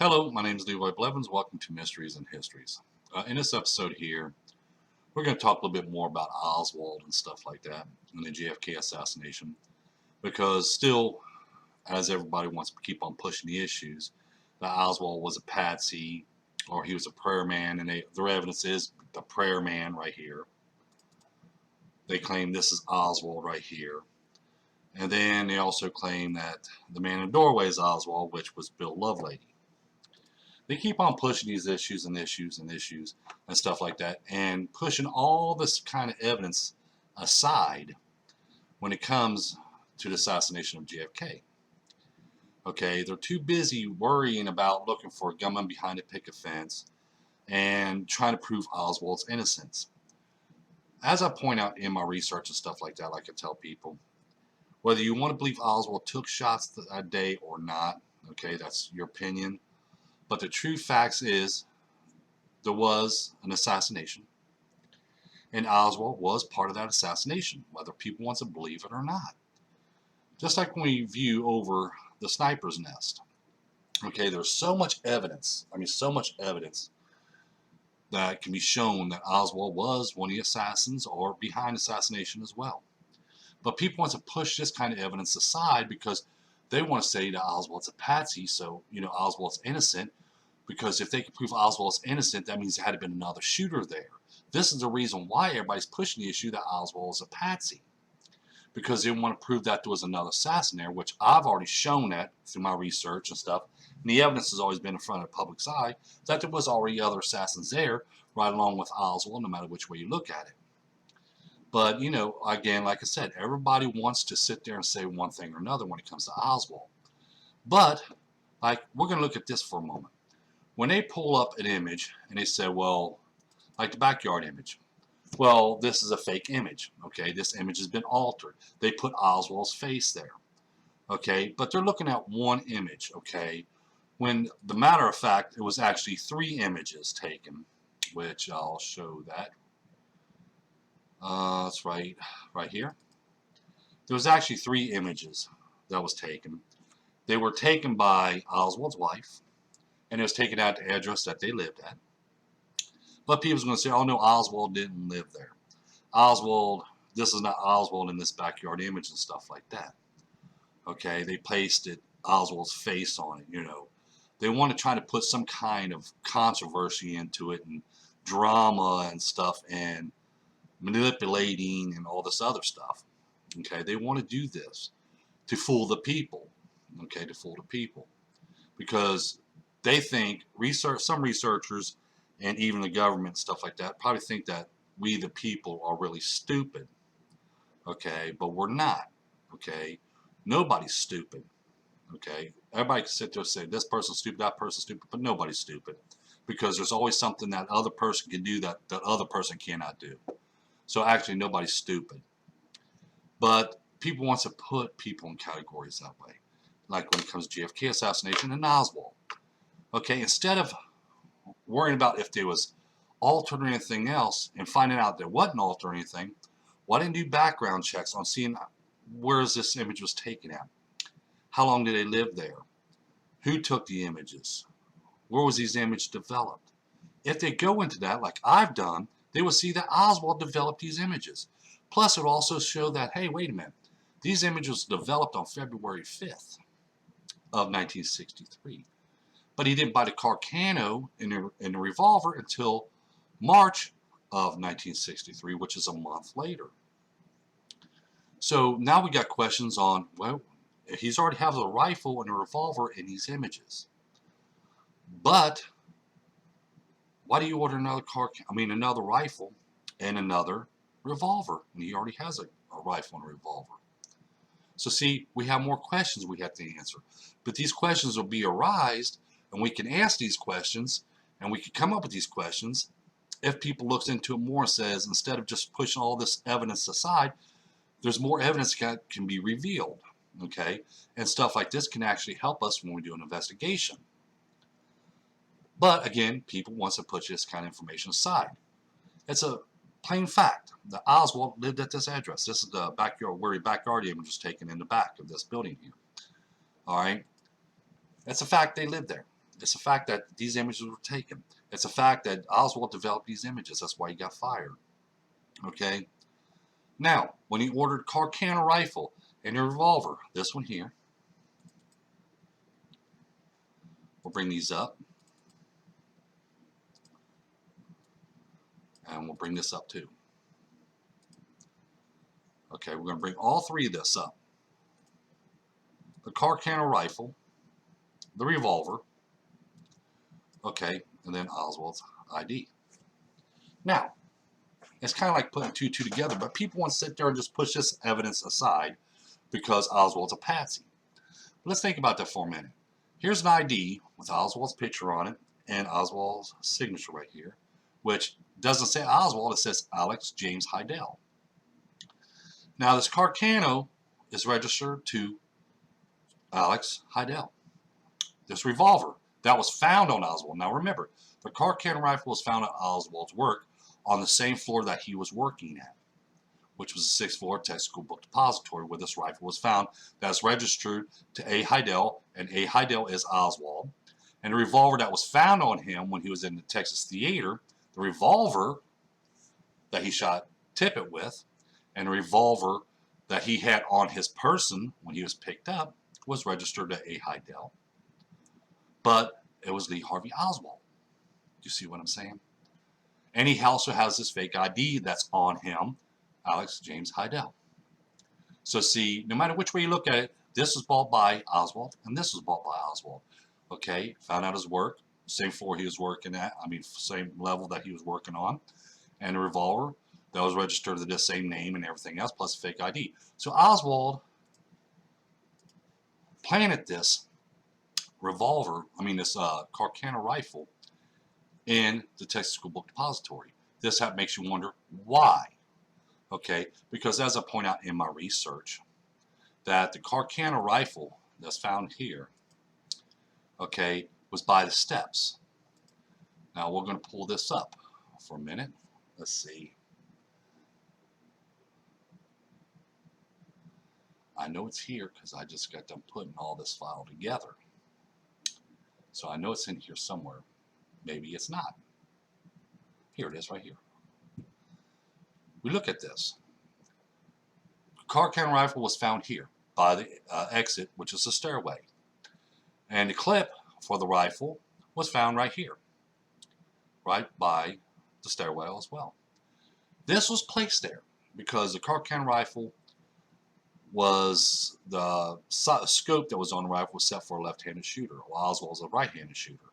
Hello, my name is Leroy Blevins. Welcome to Mysteries and Histories. In this episode here, we're going to talk a little bit more about Oswald and stuff like that and the JFK assassination. Because still, as everybody wants to keep on pushing the issues, that Oswald was a patsy or he was a prayer man, and their evidence is the prayer man right here. They claim this is Oswald right here. And then they also claim that the man in the doorway is Oswald, which was Bill Lovelady. They keep on pushing these issues and issues and issues and stuff like that, and pushing all this kind of evidence aside when it comes to the assassination of JFK. Okay, they're too busy worrying about looking for a gunman behind a picket fence and trying to prove Oswald's innocence. As I point out in my research and stuff like that, like I tell people, whether you want to believe Oswald took shots that day or not, okay, that's your opinion. But the true facts is there was an assassination, and Oswald was part of that assassination, whether people want to believe it or not. Just like when we view over the sniper's nest. Okay, there's so much evidence, so much evidence that can be shown that Oswald was one of the assassins or behind assassination as well. But people want to push this kind of evidence aside because they want to say that Oswald's a patsy, so, Oswald's innocent. Because if they can prove Oswald's innocent, that means there had to been another shooter there. This is the reason why everybody's pushing the issue that Oswald is a patsy. Because they want to prove that there was another assassin there, which I've already shown that through my research and stuff. And the evidence has always been in front of the public's eye that there was already other assassins there, right along with Oswald, no matter which way you look at it. But, again, like I said, everybody wants to sit there and say one thing or another when it comes to Oswald. But, we're going to look at this for a moment. When they pull up an image and they say, well, like the backyard image, well, this is a fake image, okay? This image has been altered. They put Oswald's face there, okay? But they're looking at one image, okay? When the matter of fact, it was actually 3 images taken, which I'll show that. That's right here. There was actually 3 images that was taken. They were taken by Oswald's wife, and it was taken at the address that they lived at. But people's going to say, oh no, Oswald didn't live there. This is not Oswald in this backyard image and stuff like that. Okay, they pasted Oswald's face on it, They want to try to put some kind of controversy into it and drama and stuff and manipulating and all this other stuff. Okay, they want to do this to fool the people. Okay, to fool the people. Because they think, some researchers and even the government, stuff like that, probably think that we, the people, are really stupid. Okay, but we're not. Okay, nobody's stupid. Okay, everybody can sit there and say, this person's stupid, that person's stupid, but nobody's stupid. Because there's always something that other person can do that the other person cannot do. So actually, nobody's stupid. But people want to put people in categories that way. Like when it comes to JFK assassination and Oswald. Okay, instead of worrying about if there was altered or anything else and finding out there wasn't altered or anything, why didn't you do background checks on seeing where this image was taken at? How long did they live there? Who took the images? Where was these images developed? If they go into that, like I've done, they will see that Oswald developed these images. Plus, it will also show that, hey, wait a minute, these images were developed on February 5th of 1963. But he didn't buy the Carcano in the revolver until March of 1963, which is a month later. So now we got questions on, well, he's already has a rifle and a revolver in these images. But why do you order another rifle and another revolver? And he already has a rifle and a revolver. So see, we have more questions we have to answer. But these questions will be arised, and we can ask these questions, and we can come up with these questions if people looks into it more and says, instead of just pushing all this evidence aside, there's more evidence that can be revealed, okay? And stuff like this can actually help us when we do an investigation. But again, people want to push this kind of information aside. It's a plain fact that Oswald lived at this address. This is the backyard image was taken in the back of this building here. All right? It's a fact they lived there. It's a fact that these images were taken. It's a fact that Oswald developed these images. That's why he got fired. Okay. Now, when he ordered Carcano rifle and a revolver, this one here, we'll bring these up. And we'll bring this up too. Okay, we're going to bring all three of this up. The Carcano rifle, the revolver, okay, and then Oswald's ID. Now, it's kind of like putting two together, but people want to sit there and just push this evidence aside because Oswald's a patsy. But let's think about that for a minute. Here's an ID with Oswald's picture on it and Oswald's signature right here, which doesn't say Oswald, it says Alex James Heidel. Now this Carcano is registered to Alex Heidel. This revolver that was found on Oswald. Now remember, the Carcano rifle was found at Oswald's work on the same floor that he was working at, which was the 6th floor Texas Book Depository, where this rifle was found. That's registered to A. Heidel, and A. Heidel is Oswald. And the revolver that was found on him when he was in the Texas Theater, the revolver that he shot Tippit with, and the revolver that he had on his person when he was picked up was registered to A. Heidel. But it was Lee Harvey Oswald. You see what I'm saying? And he also has this fake ID that's on him, Alex James Heidel. So see, no matter which way you look at it, this was bought by Oswald, and this was bought by Oswald. Okay, found out his work, same floor he was working at, same level that he was working on, and a revolver that was registered to the same name and everything else, plus a fake ID. So Oswald planted this revolver, this Carcano rifle in the Texas School Book Depository. This makes you wonder why. Okay, because as I point out in my research, that the Carcano rifle that's found here, okay, was by the steps. Now we're going to pull this up for a minute. Let's see. I know it's here because I just got done putting all this file together. So I know it's in here somewhere. Maybe it's not. Here it is right here. We look at this. Carcano rifle was found here by the exit, which is the stairway. And the clip for the rifle was found right here, right by the stairwell as well. This was placed there because the Carcano rifle was the scope that was on the rifle was set for a left-handed shooter, while Oswald was a right-handed shooter.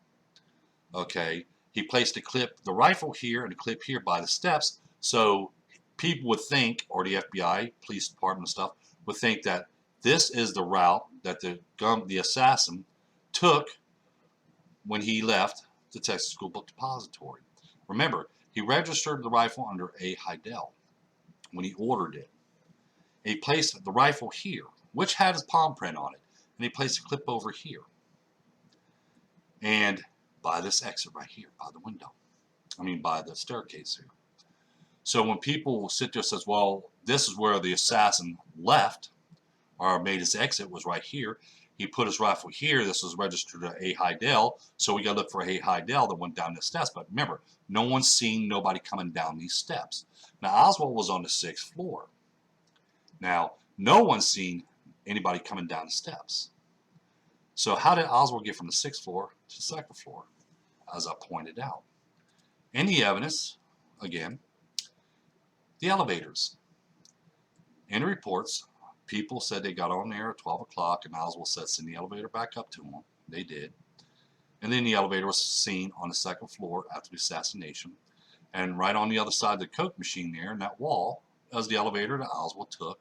Okay, he placed the rifle here and the clip here by the steps, so people would think, or the FBI, police department and stuff, would think that this is the route that the assassin took when he left the Texas School Book Depository. Remember, he registered the rifle under A. Heidel when he ordered it. And he placed the rifle here, which had his palm print on it, and he placed a clip over here. And by this exit right here, by the window. By the staircase here. So when people will sit there and says, well, this is where the assassin left, or made his exit, was right here. He put his rifle here. This was registered to A. Heidel, so we got to look for A. Heidel that went down the steps. But remember, no one's seen nobody coming down these steps. Now, Oswald was on the 6th floor. Now, no one's seen anybody coming down the steps. So how did Oswald get from the 6th floor to the 2nd floor? As I pointed out. In the evidence, again, the elevators. In the reports, people said they got on there at 12 o'clock, and Oswald said send the elevator back up to them. They did. And then the elevator was seen on the 2nd floor after the assassination. And right on the other side of the Coke machine there, in that wall, was the elevator that Oswald took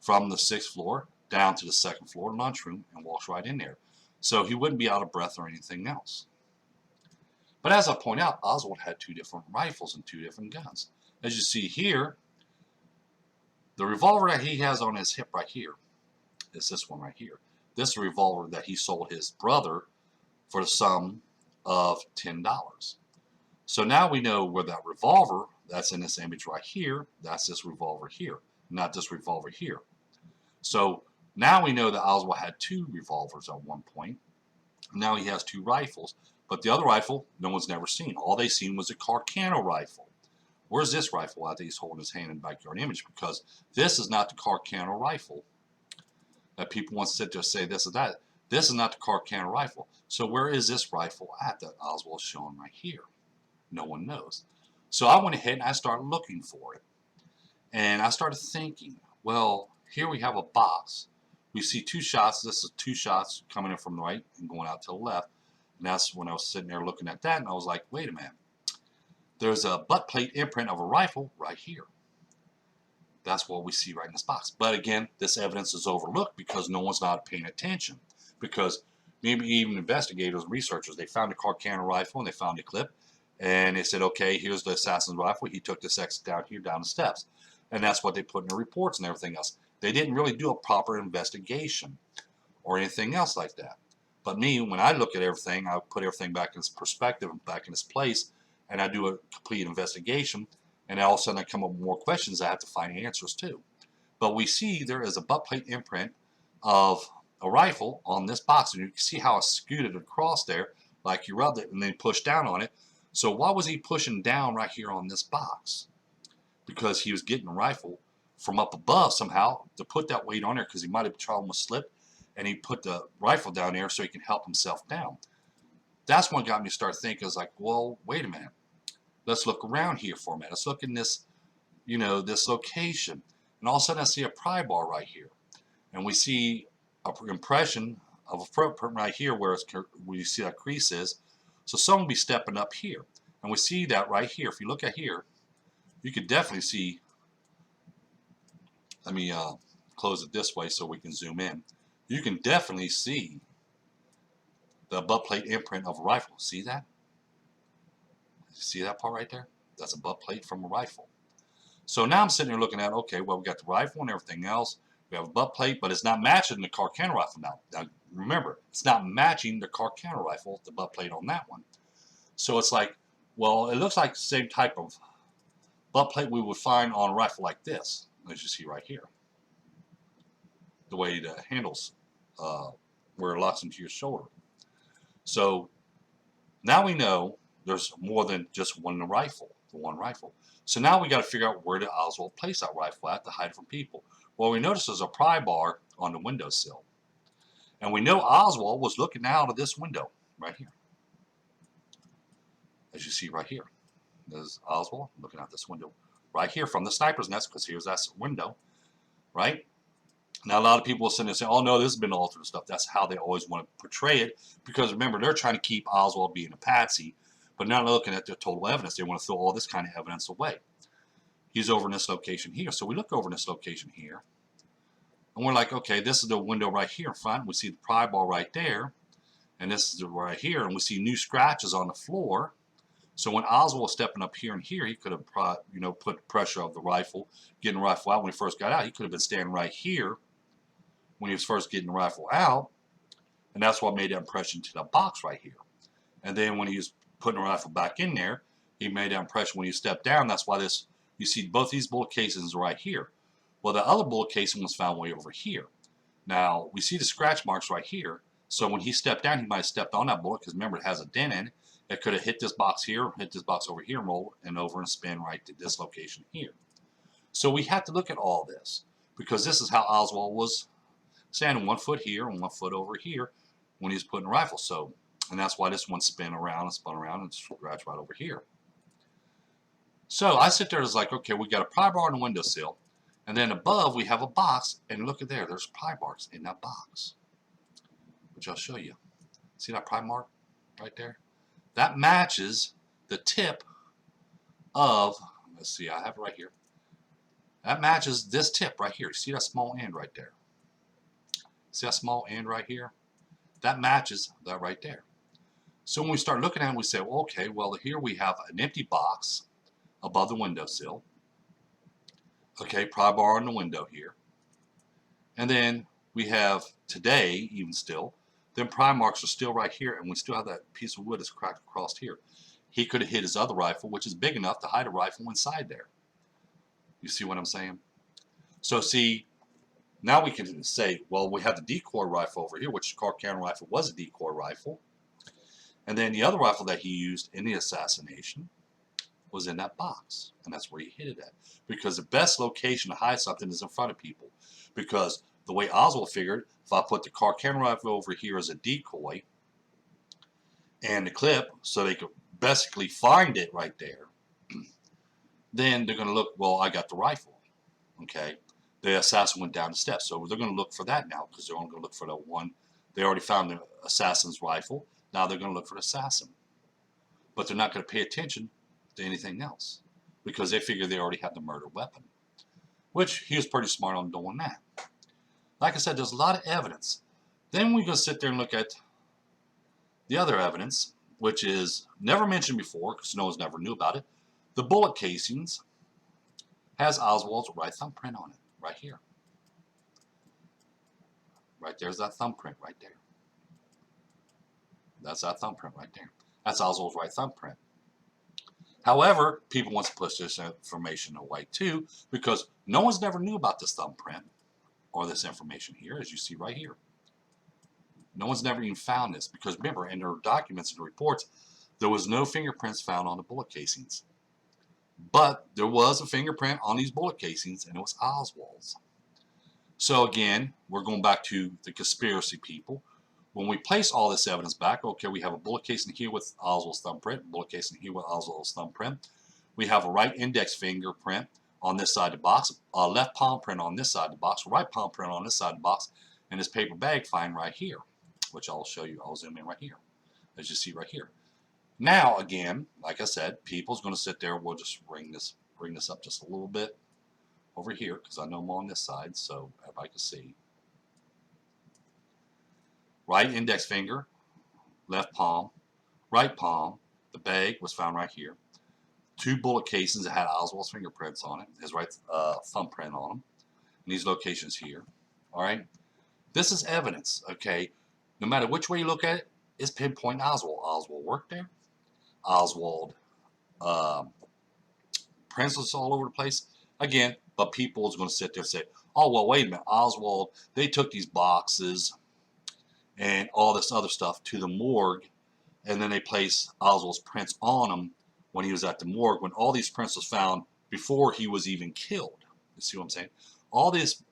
from the 6th floor down to the 2nd floor lunchroom and walks right in there. So he wouldn't be out of breath or anything else. But as I point out, Oswald had 2 different rifles and 2 different guns. As you see here, the revolver that he has on his hip right here is this one right here. This is a revolver that he sold his brother for the sum of $10. So now we know where that revolver that's in this image right here, that's this revolver here, not this revolver here. So now we know that Oswald had 2 revolvers at one point. Now he has 2 rifles, but the other rifle no one's never seen. All they seen was a Carcano rifle. Where's this rifle out that he's holding his hand in the backyard image? Because this is not the Carcano rifle that people want to sit there and say this is that. This is not the Carcano rifle. So where is this rifle at that Oswald's showing right here? No one knows. So I went ahead and I started looking for it. And I started thinking, well, here we have a box. We see 2 shots. This is 2 shots coming in from the right and going out to the left. And that's when I was sitting there looking at that, and I was like, wait a minute. There's a butt plate imprint of a rifle right here. That's what we see right in this box. But again, this evidence is overlooked because no one's not paying attention. Because maybe even investigators and researchers, they found a Carcano rifle and they found a clip. And they said, okay, here's the assassin's rifle. He took this exit down here, down the steps. And that's what they put in the reports and everything else. They didn't really do a proper investigation or anything else like that. But me, when I look at everything, I put everything back in its perspective and back in its place, and I do a complete investigation, and all of a sudden I come up with more questions I have to find answers to. But we see there is a butt plate imprint of a rifle on this box, and you can see how it's scooted across there, like you rubbed it and then pushed down on it. So why was he pushing down right here on this box? Because he was getting a rifle from up above somehow to put that weight on there, because he might have almost slipped, and he put the rifle down there so he can help himself down. That's what got me to start thinking. I was like, well, wait a minute. Let's look around here for a minute. Let's look in this, this location. And all of a sudden I see a pry bar right here. And we see an impression of a footprint right here where you see that crease is. So someone will be stepping up here. And we see that right here. If you look at here, you could definitely see, let me close it this way so we can zoom in. You can definitely see the butt plate imprint of a rifle. See that? See that part right there? That's a butt plate from a rifle. So now I'm sitting there looking at, okay, well, we got the rifle and everything else. We have a butt plate, but it's not matching the Carcano rifle now. Now, remember, it's not matching the Carcano rifle, the butt plate on that one. So it's like, well, it looks like the same type of butt plate we would find on a rifle like this, as you see right here. The way the handles, where it locks into your shoulder. So now we know there's more than just one rifle, the one rifle. So now we got to figure out where did Oswald place that rifle at to hide from people. Well, we notice there's a pry bar on the windowsill. And we know Oswald was looking out of this window right here. As you see right here. There's Oswald looking out this window right here from the sniper's nest, because here's that window, right? Now, a lot of people will sit there and say, oh, no, this has been altered and stuff. That's how they always want to portray it, because remember, they're trying to keep Oswald being a patsy, but not looking at the total evidence. They want to throw all this kind of evidence away. He's over in this location here. So we look over in this location here, and we're like, okay, this is the window right here in front. We see the pry bar right there, and this is the right here, and we see new scratches on the floor. So when Oswald was stepping up here and here, he could have, put pressure of the rifle, getting the rifle out. When he first got out, he could have been standing right here when he was first getting the rifle out, and that's what made that impression to the box right here. And then when he was putting the rifle back in there, he made that impression when he stepped down. That's why you see both these bullet casings right here. Well, the other bullet casing was found way over here. Now, we see the scratch marks right here. So when he stepped down, he might have stepped on that bullet, because remember, it has a dent in it. It could have hit this box here, hit this box over here, and roll and over and spin right to this location here. So we have to look at all this, because this is how Oswald was standing, 1 foot here and 1 foot over here when he was putting the rifle. So, and that's why this one spun around and scratched right over here. So I sit there and it's like, okay, we got a pry bar on the windowsill, and then above we have a box, and look at there, there's pry bars in that box, which I'll show you. See that pry mark right there? That matches the tip of, let's see, I have it right here. That matches this tip right here. See that small end right there? See that small end right here? That matches that right there. So when we start looking at it, we say, well, okay, well, here we have an empty box above the windowsill. Okay, pry bar on the window here. And then we have today, even still, then pry marks are still right here, and we still have that piece of wood that's cracked across here. He could have hit his other rifle, which is big enough to hide a rifle inside there. You see what I'm saying? So see, Now we can say, well, we have the decoy rifle over here, which the car counter rifle was a decoy rifle. And then the other rifle that he used in the assassination was in that box. And that's where he hid it at. Because the best location to hide something is in front of people. Because the way Oswald figured, if I put the car counter rifle over here as a decoy and the clip so they could basically find it right there, then they're going to look, well, I got the rifle. Okay. The assassin went down the steps. So they're going to look for that now because they're only going to look for the one. They already found the assassin's rifle. Now they're going to look for the assassin. But they're not going to pay attention to anything else because they figure they already have the murder weapon, which he was pretty smart on doing that. Like I said, there's a lot of evidence. Then we're going to sit there and look at the other evidence, which is never mentioned before because no one's never knew about it. The bullet casings has Oswald's right thumbprint on it, right here. Right there's that thumbprint right there. That's that thumbprint right there. That's Oswald's right thumbprint. However, people want to push this information away too because no one's never knew about this thumbprint or this information here, as you see right here. No one's never even found this because remember, in their documents and reports, there was no fingerprints found on the bullet casings. But there was a fingerprint on these bullet casings, and it was Oswald's. So again, we're going back to the conspiracy people. When we place all this evidence back, okay, we have a bullet casing here with Oswald's thumbprint, bullet casing here with Oswald's thumbprint. We have a right index fingerprint on this side of the box, a left palm print on this side of the box, right palm print on this side of the box, and this paper bag find right here, which I'll show you. I'll zoom in right here, as you see right here. Now, again, like I said, people's going to sit there. We'll just bring this up just a little bit over here because I know I'm on this side, so everybody can see. Right index finger, left palm, right palm. The bag was found right here. 2 bullet casings that had Oswald's fingerprints on it, his right thumbprint on them, in these locations here. All right, this is evidence. Okay, no matter which way you look at it, it's pinpoint Oswald. Oswald worked there. Oswald prints was all over the place. Again, but people is going to sit there and say, oh, well, wait a minute, Oswald, they took these boxes and all this other stuff to the morgue, and then they placed Oswald's prints on them when he was at the morgue, when all these prints was found before he was even killed. You see what I'm saying? All these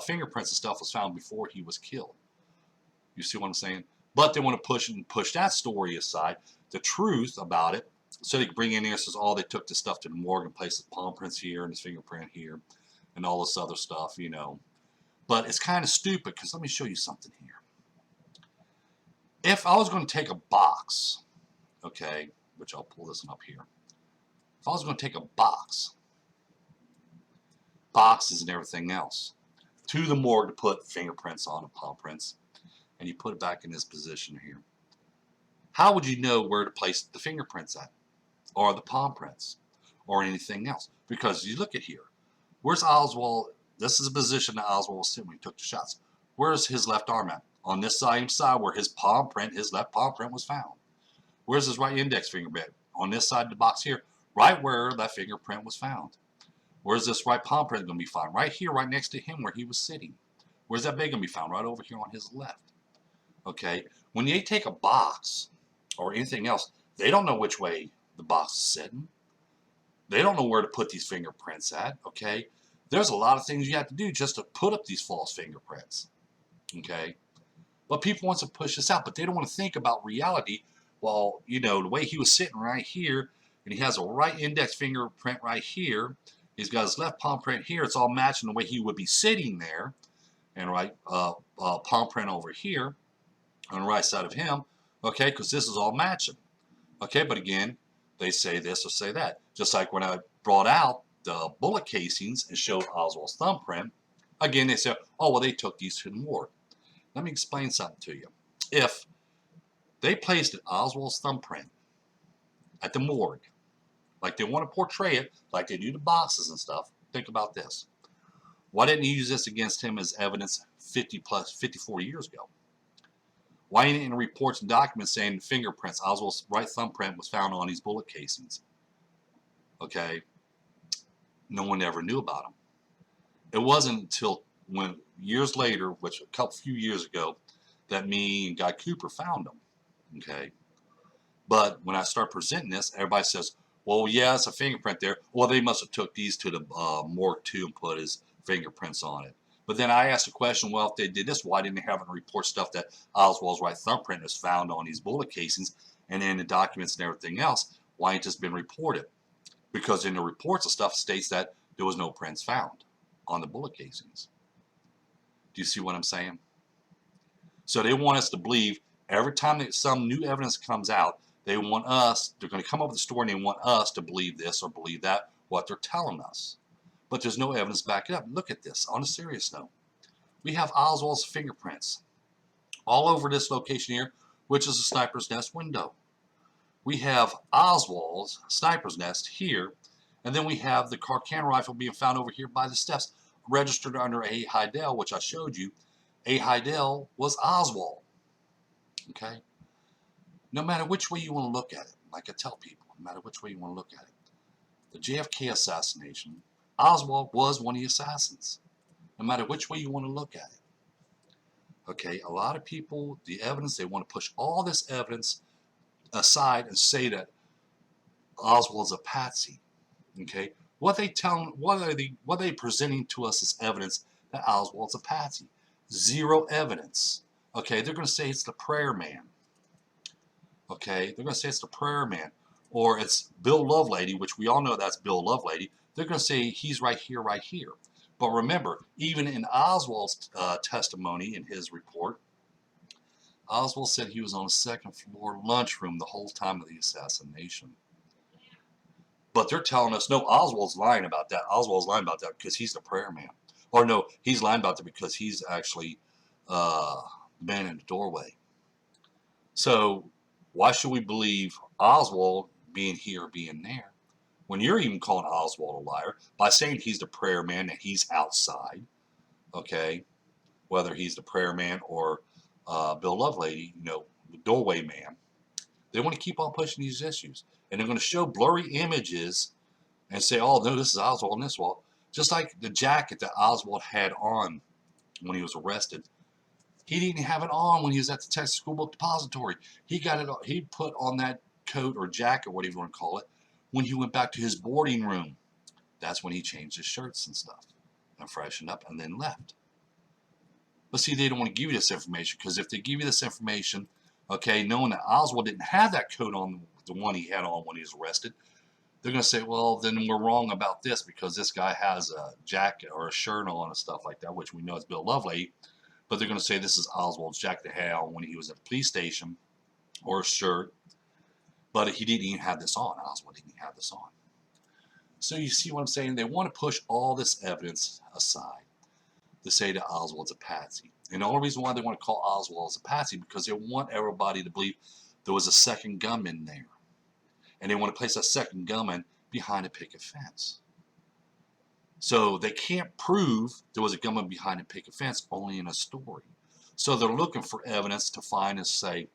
fingerprints and stuff was found before he was killed. You see what I'm saying? But they want to push that story aside, the truth about it, so they can bring in here and says, oh, they took this stuff to the morgue and placed his palm prints here and his fingerprint here and all this other stuff, you know. But it's kind of stupid because let me show you something here. If I was going to take a box, okay, which I'll pull this one up here. If I was going to take a boxes and everything else, to the morgue to put fingerprints on and palm prints, and you put it back in this position here, how would you know where to place the fingerprints at, or the palm prints, or anything else? Because you look at here, where's Oswald? This is a position that Oswald was sitting when he took the shots. Where's his left arm at? On this same side where his palm print, his left palm print was found. Where's his right index fingerprint? On this side of the box here, right where that fingerprint was found. Where's this right palm print going to be found? Right here, right next to him where he was sitting. Where's that bag going to be found? Right over here on his left. Okay, when they take a box or anything else, they don't know which way the box is sitting. They don't know where to put these fingerprints at, okay? There's a lot of things you have to do just to put up these false fingerprints, okay? But people want to push this out, but they don't want to think about reality. Well, you know, the way he was sitting right here, and he has a right index fingerprint right here. He's got his left palm print here. It's all matching the way he would be sitting there. And right palm print over here on the right side of him, okay, because this is all matching. Okay, but again, they say this or say that. Just like when I brought out the bullet casings and showed Oswald's thumbprint, again, they said, oh, well, they took these to the morgue. Let me explain something to you. If they placed Oswald's thumbprint at the morgue, like they want to portray it, like they do the boxes and stuff, think about this. Why didn't you use this against him as evidence 54 years ago? Why ain't it in reports and documents saying fingerprints, Oswald's right thumbprint was found on these bullet casings? Okay, no one ever knew about them. It wasn't until when years later, which few years ago, that me and Guy Cooper found them. Okay. But when I start presenting this, everybody says, well, yeah, it's a fingerprint there. Well, they must have took these to the morgue too and put his fingerprints on it. But then I asked the question, well, if they did this, why didn't they have it report stuff that Oswald's right thumbprint is found on these bullet casings and in the documents and everything else? Why ain't this been reported? Because in the reports, the stuff states that there was no prints found on the bullet casings. Do you see what I'm saying? So they want us to believe every time that some new evidence comes out, they're going to come up with a story and they want us to believe this or believe that, what they're telling us. But there's no evidence back it up. Look at this. On a serious note, we have Oswald's fingerprints all over this location here, which is a sniper's nest window. We have Oswald's sniper's nest here, and then we have the Carcan rifle being found over here by the steps, registered under A. Heidel, which I showed you. A. Heidel was Oswald. Okay? No matter which way you want to look at it, like I tell people, no matter which way you want to look at it, the JFK assassination, Oswald was one of the assassins. No matter which way you want to look at it. Okay, a lot of people, the evidence, they want to push all this evidence aside and say that Oswald's a patsy. Okay, what are they presenting to us as evidence that Oswald's a patsy? Zero evidence. Okay, they're going to say it's the prayer man. Okay, they're going to say it's the prayer man, or it's Bill Lovelady, which we all know that's Bill Lovelady. They're going to say he's right here, right here. But remember, even in Oswald's testimony in his report, Oswald said he was on a second floor lunchroom the whole time of the assassination. But they're telling us, no, Oswald's lying about that. Oswald's lying about that because he's the prayer man. Or no, he's lying about that because he's actually the man in the doorway. So why should we believe Oswald being here or being there when you're even calling Oswald a liar by saying he's the prayer man and he's outside? Okay, whether he's the prayer man or Bill Lovelady, the doorway man. They want to keep on pushing these issues. And they're going to show blurry images and say, oh, no, this is Oswald and this Oswald. Just like the jacket that Oswald had on when he was arrested. He didn't have it on when he was at the Texas School Book Depository. He got it. He put on that coat or jacket, whatever you want to call it, when he went back to his boarding room. That's when he changed his shirts and stuff and freshened up and then left. But see, they don't want to give you this information because if they give you this information, okay, knowing that Oswald didn't have that coat on, the one he had on when he was arrested, they're going to say, well, then we're wrong about this because this guy has a jacket or a shirt on and stuff like that, which we know is Bill Lovelady. But they're going to say this is Oswald's jacket that he had on when he was at the police station or a shirt. But he didn't even have this on. Oswald didn't have this on. So you see what I'm saying? They want to push all this evidence aside to say that Oswald's a patsy. And the only reason why they want to call Oswald as a patsy because they want everybody to believe there was a second gunman there. And they want to place a second gunman behind a picket fence. So they can't prove there was a gunman behind a picket fence only in a story. So they're looking for evidence to find and say,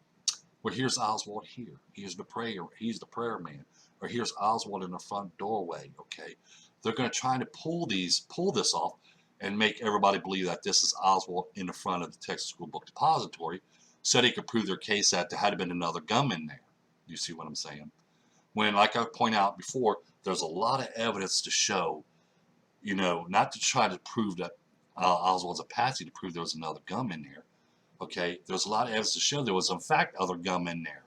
well, here's Oswald here. He's the prayer man. Or here's Oswald in the front doorway. Okay. They're going to try to pull this off and make everybody believe that this is Oswald in the front of the Texas School Book Depository so they could prove their case that there had been another gunman there. You see what I'm saying? When, like I pointed out before, there's a lot of evidence to show, not to try to prove that Oswald's a patsy, to prove there was another gunman there. Okay, there's a lot of evidence to show there was, in fact, other gunmen there.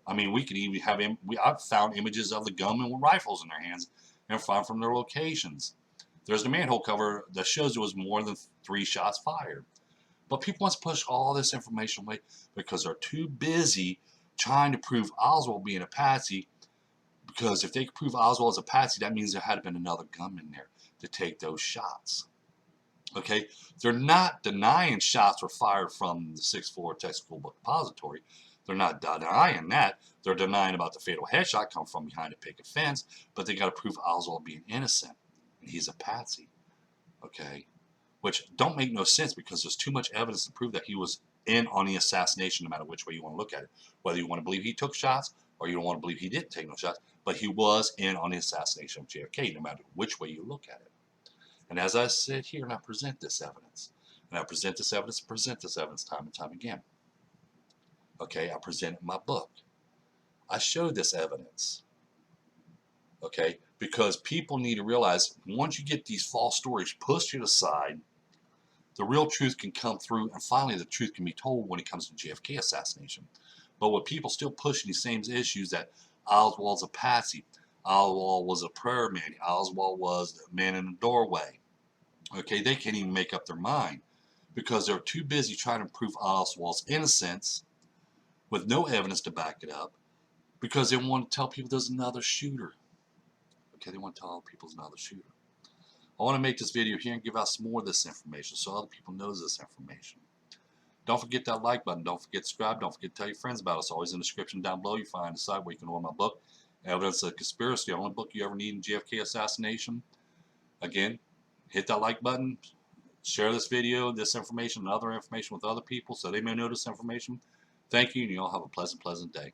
I mean, we could even have I've found images of the gunmen with rifles in their hands and found from their locations. There's the manhole cover that shows there was more than 3 shots fired. But people want to push all this information away because they're too busy trying to prove Oswald being a patsy. Because if they could prove Oswald as a patsy, that means there had been another gunman there to take those shots. Okay, they're not denying shots were fired from the 6th floor Texas School Book Depository. They're not denying that. They're denying about the fatal headshot come from behind a picket fence, but they got to prove Oswald being innocent. And he's a patsy. Okay, which don't make no sense because there's too much evidence to prove that he was in on the assassination, no matter which way you want to look at it. Whether you want to believe he took shots or you don't want to believe he didn't take no shots, but he was in on the assassination of JFK, no matter which way you look at it. And as I sit here and I present this evidence, and I present this evidence time and time again. Okay, I present it in my book. I show this evidence. Okay, because people need to realize once you get these false stories pushed to the side, the real truth can come through, and finally the truth can be told when it comes to JFK assassination. But with people still pushing these same issues that Oswald's a patsy, Oswald was a prayer man, Oswald was the man in the doorway. Okay, they can't even make up their mind because they're too busy trying to prove Oswald's innocence with no evidence to back it up because they want to tell people there's another shooter. Okay, they want to tell people there's another shooter. I want to make this video here and give out some more of this information so other people know this information. Don't forget that like button. Don't forget to subscribe. Don't forget to tell your friends about us. Always in the description down below, you find the site where you can order my book, Evidence of Conspiracy, the only book you ever need in JFK assassination. Again, hit that like button. Share this video, this information, and other information with other people so they may know this information. Thank you, and you all have a pleasant day.